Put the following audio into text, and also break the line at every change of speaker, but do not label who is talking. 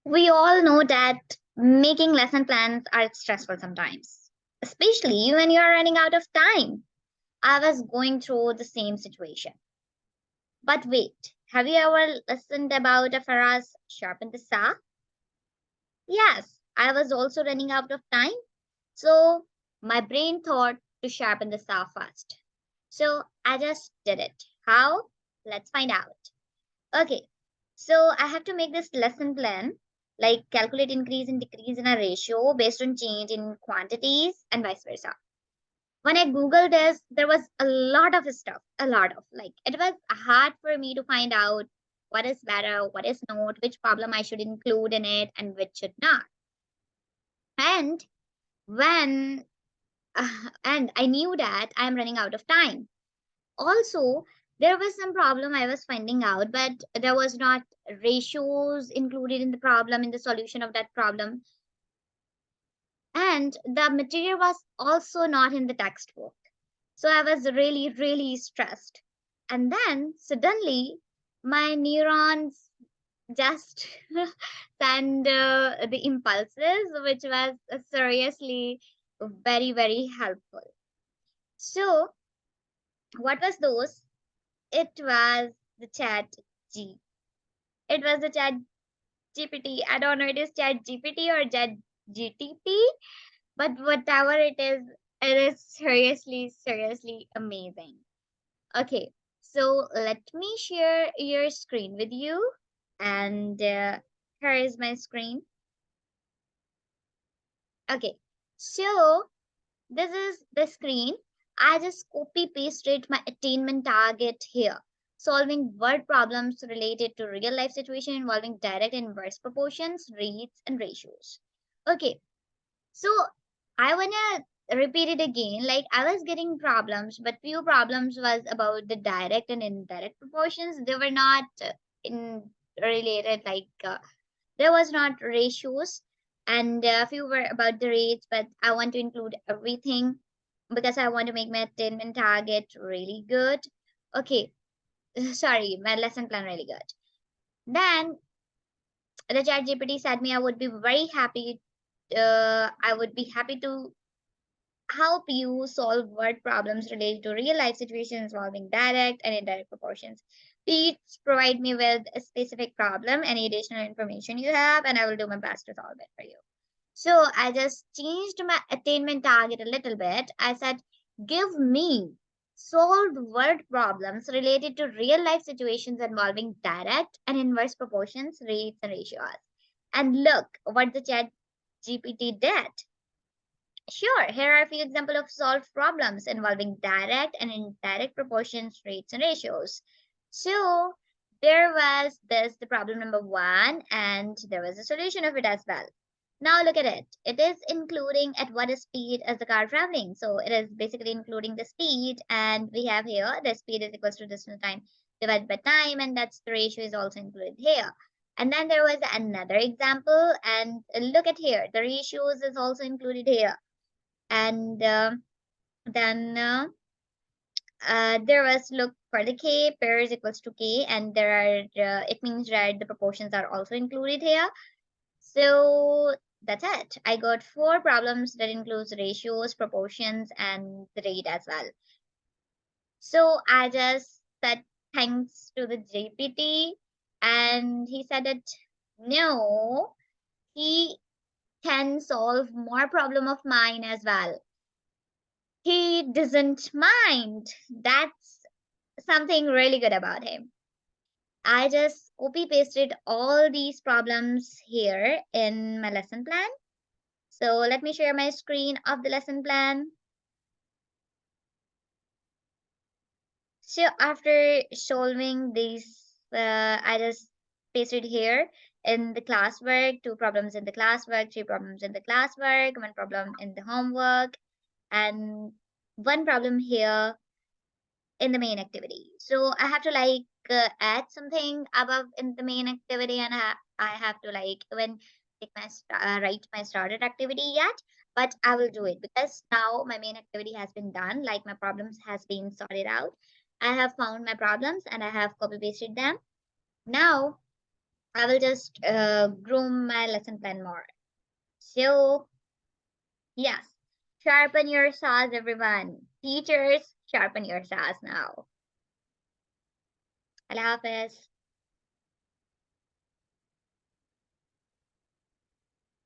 We all know that making lesson plans are stressful sometimes, especially when you are running out of time. I was going through the same situation. But wait, have you ever listened about a Faraz sharpen the saw? Yes, I was also running out of time. So my brain thought to sharpen the saw first. So I just did it. How? Let's find out. Okay, so I have to make this lesson plan, like calculate increase and decrease in a ratio based on change in quantities and vice versa. When I Googled this, there was a lot of stuff, a lot of like, it was hard for me to find out what is better, what is not, which problem I should include in it, and which should not. And when, and I knew that I'm running out of time. Also, there was some problem I was finding out, but there was not ratios included in the problem, in the solution of that problem, and the material was also not in the textbook. So I was really stressed. And then suddenly my neurons just send the impulses, which was seriously very helpful. So what was those? It was the chat G. It was the chat GPT. I don't know it is chat GPT or chat GTP, but whatever it is seriously amazing. Okay, so let me share your screen with you. And here is my screen. Okay, so this is the screen. I just copy pasted my attainment target here. Solving word problems related to real life situation involving direct and inverse proportions, rates, and ratios. Okay, so I wanna repeat it again. Like I was getting problems, but few problems was about the direct and indirect proportions. They were not in related there was not ratios, and a few were about the rates, but I want to include everything because I want to make my attainment target really good. Okay, sorry, my lesson plan really good. Then the chat GPT said me I would be very happy. I would be happy to help you solve word problems related to real life situations involving direct and indirect proportions. Please provide me with a specific problem, any additional information you have, and I will do my best to solve it for you. So I just changed my attainment target a little bit. I said, give me solved word problems related to real life situations involving direct and inverse proportions, rates, and ratios. And look what the chat GPT did. Sure, here are a few examples of solved problems involving direct and indirect proportions, rates, and ratios. So there was this, the problem number one, and there was a solution of it as well. Now look at it. It is including at what speed is the car traveling. So it is basically including the speed, and we have here the speed is equals to distance time divided by time, and that's the ratio is also included here. And then there was another example, and look at here, the ratios is also included here. And then there was look for the k pairs equals to k, and there are it means that the proportions are also included here. So that's it. I got four problems that includes ratios, proportions, and the rate as well. So I just said thanks to the GPT, and he said that no, he can solve more problem of mine as well. He doesn't mind. That's something really good about him. I just copy pasted all these problems here in my lesson plan. So let me share my screen of the lesson plan. So after solving these, I just pasted here in the classwork, two problems in the classwork, three problems in the classwork, one problem in the homework, and one problem here in the main activity. So I have to add something above in the main activity, and I have to even write my started activity yet, but I will do it because now my main activity has been done. Like my problems has been sorted out. I have found my problems and I have copy pasted them. Now I will just groom my lesson plan more. So, yes, sharpen your saws, everyone. Teachers, sharpen your saws now. Allah Hafiz.